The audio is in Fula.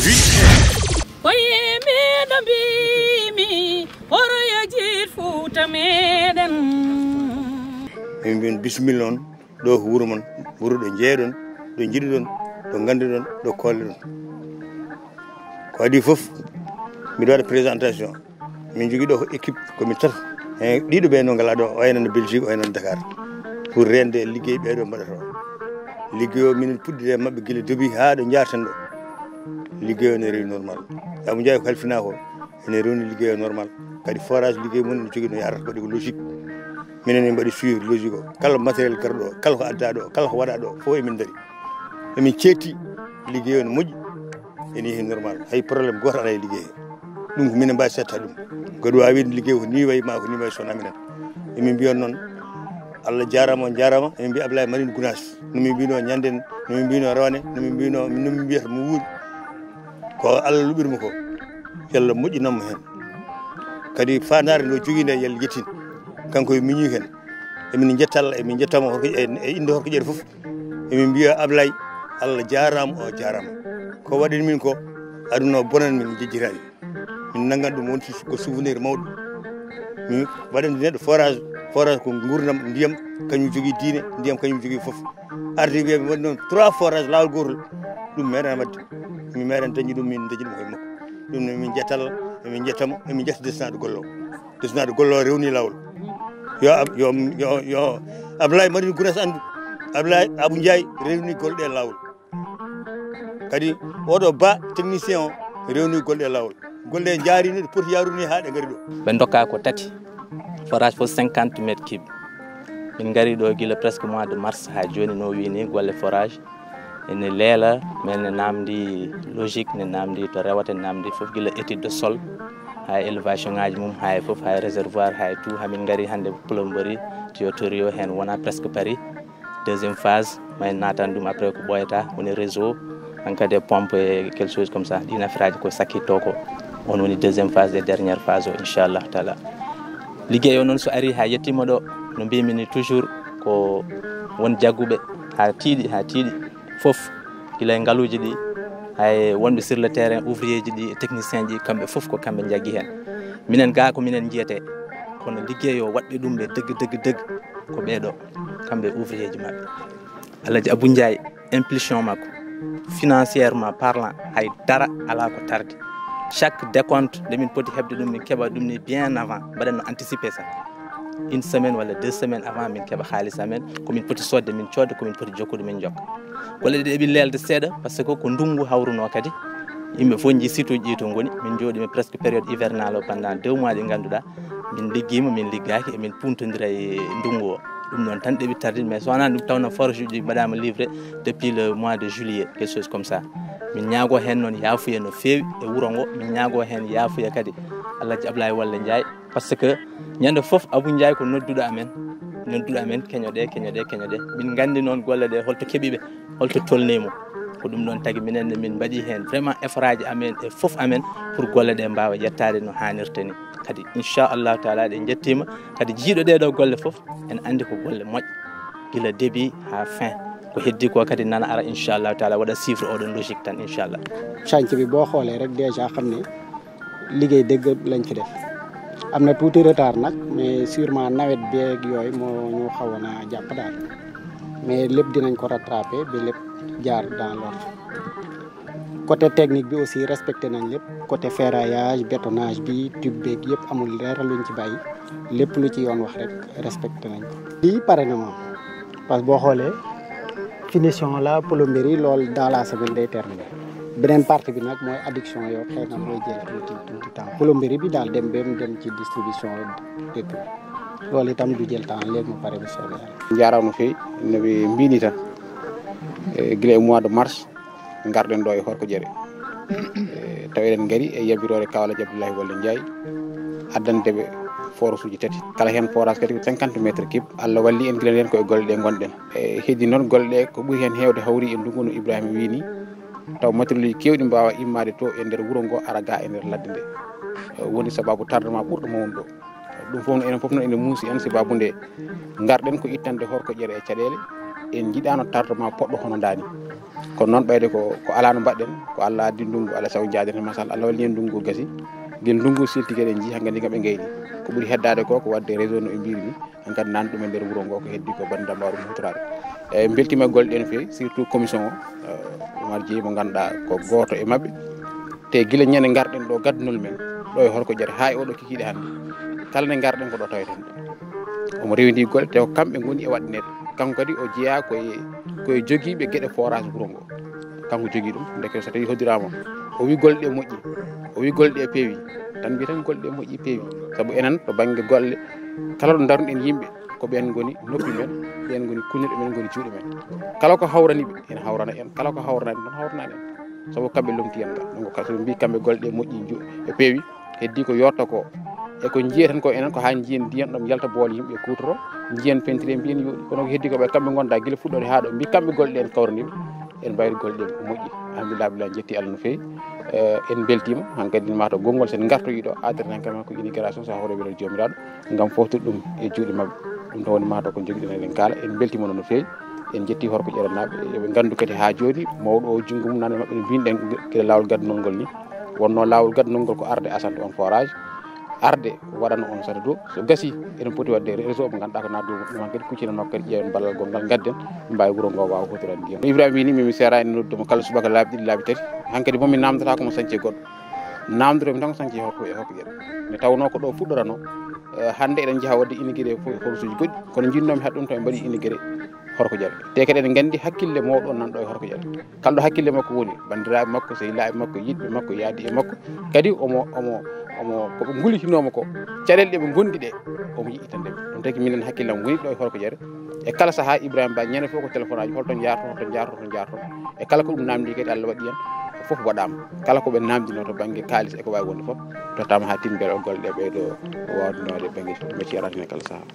koye meɗen mbimi horoyojit Fouta meɗen min mbin bisimilla on ɗo ko wuuro mon wuuro ɗo jeeɗon ɗo jiɗi ɗon ɗo gandi ɗon ɗo kolle ɗon ko adi foof mbiɗa waɗa présentation min jogui ɗo ko équipe komin tata e ɗiɗo ɓe no ngala ɗo wayno no Belgique wayno no Dakar pour rende ligguey ɓeɗo mbaɗata o ligguey o minen puɗɗide mabɓe guila début ha ɗo jarten ɗo ligguey o ne rewi normal Abou Ndiaye ko halfina ko ene rewni ligguey o normal kadi forage ligguey mum ne jogui no yarata waɗi ko logique minen en mbaɗi suivre logique o kala matériel garɗo o kala ko adda ɗo kala ko waɗa ɗo fof emin daari emin cetti ligguey o ne moƴƴi ene yeehi normal hay probléme goto ala e ligguey ɗum ko minen mbawi setta ɗum goɗo wawi ligguey ko ni wayi ma ko ni wayi sowona minen emin mbiyon noon Allah jarama on jarama emin mbiya Abdoulaye Marine Gounass nomin mbino ñanden nomin mbino rawane nomin mbiyata mo wuuri ko Allah luɓirmo ko yalla moƴƴinanmo hen kadi fandare nde jogui nde yalla yettin kanko e miñi hen emin jetta Allah emin jettamo e inde horko ƴeɗe foof emin mbiya Abdoulaye Allah jarama o jarama ko waɗini min ko aduna o bonan min jejjitani min naggan ɗum wonti ko souvenir mawɗo min waɗande neɗɗo forage ko gurdam ndiyam kañum jogui diine ndiyam kañum jogui foof arde wiya mi waɗi noon 3 forage lawol gotol ɗum meeɗen wadde min meeɗen dañi ɗum min dañi ɗum koye makko ɗum ne min jetta Allah emin jettamo emin jetta desnaɗo gollo o rewni lawol yo Abdoulaye Marine Gounass andu Abdoulaye Abou Ndiaye rewni golɗe lawol kadi oɗo ba technicien o rewni golɗe lawol golle jaarini ɗo poti yaruni ha ɗe gari ɗo ɓe dokka ko tati forage fo 50 mètres cube min gari ɗo guila presque mois de mars ha joni no wini golle forage ene leela men ne namdi logique ne namdi to rewata namdi foof guila étude de sol ha élevation ngaji mum ha foof ha réservoir ha tout hamin gari hande plomberie tuyauterie o hen wona presque paris deuxième phase may natan ɗum après ko ɓoyata woni réseau en cas de pompe et quelque chose comme ça ɗin affaire ko sakkito ko on woni deuxième phase et dernière phase o inchallah taala liggey o noon so ari ha yettima ɗo no mbimi ni toujours ko won jagguɓe ha tiiɗi foof gila e ngaluji ɗi hay wonɓe sur le terrain ouvrier ji ɗi technicien ji kamɓe foof ko kamɓe jaggi hen minen ga ko minen jiyete kono liggey o waɗɓe ɗum ɓe degg ko ɓeɗo kamɓe ouvrier ji mabɓe Alhaji Abou Ndiaye impulsion makko financièrement parlant hay dara ala ko tarde chaque décompte nde min poti hebde ɗum min keɓa ɗum ni bien avant mbaɗenno anticiper ça une semaine walla 2 semaines avant min keɓa halis amen komin poti sodde min codde komin poti jokkude min jokka golle ɗe eɓi lelde seeɗa par ce que ko ndungu hawruno kadi yimɓe fof ji site uji ɗi to goni min jooɗimi presque période hivernale o pendant 2 mois ɗi ganduɗa min liggima min liggaki emin puntodira e ndungu o ɗum noon tan ɗeɓi tardide mais so wonani ɗum tawno forage uji mbaɗama livré depuis le mois de juillet quelque chose comme ça min ñaago hen noon yaafuya no feewi e wuuro ngo min ñaago hen yaafuya kadi Alhaji Abdoulaye Walla Ndiaye par ce que ñande foof Abou Ndiaye ko nodduɗo amen keñoɗe min gandi noon golle ɗe holto keeɓiɓe holto tolnimo ko ɗum ɗon tagui minenne min mbaɗi hen vraiment effort ji amen e foof amen pour golle ɗe mbawa yettade no hannirta ni kadi inchallahu taala ɗe jettima kadi jiiɗo ɗeɗo golle foof en andi ko golle moƴƴe guila début ha fin ko heddi ko kadi nana ara inchallahu taala waɗa suivre oɗon logique tan inchallah chantier bi boo xoolee rek déjà xam ne liggéey dëgg lañ fi def am na tuuti retard nag mais sûrement nawet beeg yooyu moo ñu xawoon a jàpp daal mais lépp dinañ ko rattraper ba lépp jaar dans l'ordre côté technique bi aussi respecté nañ lépp côté ferraillage bétonnage bi tube beeg yëpp amul dara luñ ci bàyyi lépp lu ci yoon wax rek respecté nañ ko. lii pare na moom parce que boo xoolee finition la plomberie loolu dans la semaine day terminé beneen partie bi nag mooy adduction yoo xëy na mooy jël tuuti temps plomberie bi daal dem ci distribution dëkk bi loolu itam du jël temps léegi mu pare bu soobee yàlla. jaarano feewi no ɓe mbini tan guila e mois de mars garɗen ɗo e Horko Diéré taw eɗen gaari e yabirore Kawlaji Abdoulaye Walla Ndiaye addandeɓe forage uji tati kala hen forage kadi ko 50 métres cube Allah walli en guila hen koye golle ɗe gonɗen e heddi noon golle ɗe ko ɓuuri hen hewde hawri e ndungu no Ibrahima wini taw matériel uji kewɗi mbawa immade to e nder wuuro ngo ara ga e nder ladde nde woni sababu tardement ɓurɗo mawon ɗo ɗum fof enen fof noon ene muusi en sababu nde garɗen ko ittande Horko Diéré e caɗele en jiɗano tardement poɗɗo hono ndani kono noon ɓeyde ko ala no mbaɗɗen ko Allah addi ndungu ala sago jaaden masal Allah walli en ndungu gasi gel ndungu silti gueɗen ji hankkadi kamɓe gayni ko ɓuuri heddade ko wadde réseau no e mbiri ni hankkadi nan ɗum e nder wuuro ngo ko heddi ko bandam mawɗo hutorade e beltima golɗe no fewi surtout commission o Oumar Dieye mo ganduɗa ko goto e mabɓe te guila ñande garɗen ɗo gaddunol men ɗo e horko jare ha e oɗo kikiɗe hande kala nde garɗen ko ɗo taweten omo rewidi golle te ko kamɓe goni e waɗanede kanko kadi o jeeya koye joguiɓe gueɗe forage wuuro ngo kanko jogui ɗum deke so tawi hoddirama o wi golle ɗe moƴƴi o wi golle ɗe peewi tan mbiya tan golle ɗe moƴƴi peewi saabu enen to banggue golle kala ɗo daruɗen yimɓe ko ɓen goni noppi men ɓen goni kunnuɗe men goni juuɗe men kala ko hawraniɓe ene hawrana en kala ko hawrani tan hawrana en saabu kamɓe lomti en ga donc so mbi kamɓe golle ɗe moƴƴi e peewi heddi ko yotta ko e ko jiiya tan ko enen ko ha jiyen ndiyan ɗom yalta boole yimɓe kutoro jiyen pentire mbiyen yooɗi kono ko heddi ko ɓe kamɓe gonda guila fuɗɗode ha ɗo mbi kamɓe golle ɗe en kawraniɓe en mbayri golle ɗe moƴƴi alhamdulillah billah jetti Allah no fewi en beltima hankkadi mataw gongol sen gartoyi ɗo adata hen kam ko immigration so hawre welal jomiraɗo gam foftude ɗum e juuɗe mabɓe ɗum tawoni mataw ko joguiɗen eɗen kaala en beltima no fewi en jetti horko ƴerenaɓe yoɓe gandu kadi ha joni mawɗo o junggo mum nane mabɓe no mbinɗen guila lawol gaddunol ngol ni wonno lawol gaddunol ngol ko arde asante on forage arde waɗano on sata dow so gasi eɗen poti wadde réseau mo ganduɗa ko naddu ɗum kadi kuccina makko kadi ƴeewen ballal gongal gadden mbawi wuuro ngo wawa hutorade ndiyam Ibrahima wini mimi serani nodduma kala subaka laabi ɗiɗi laabi tati hankkadi momi namdata komo sañce goɗɗo namdoromi tan ko sañce hokko ƴeɗe nde tawno ko ɗo fuɗɗorano hande eɗen jaaha wadde iniguiré forsuji goɗɗi kono jinnomi haɗ ɗum to en mbaɗi iniguiré horko jare te kadi eɗen gandi hakkille mawɗo nanɗo e horko jare kalɗo hakkille makko woni bandiraɓe makko sehilaɓe makko yiɗɓe makko yaadi e makko kadi omo koɓe gullitinoma ko caɗele ɗeɓe gondi ɗe omo yiɗitandeɓe ɗum tagi minen hakkillam woni ɗo e horko jare e kala saaha Ibrahima Ba ñande fof ko téléphone aji holton jarto e kala ko ɗum namdi kadi Allah waɗi hen foof waɗama kala koɓe namdino to banggue kalis e ko wawi wonde foof tottama ha timbere o golle ɗe ɓeyɗo wawdinode banggue métier aratine kala saaha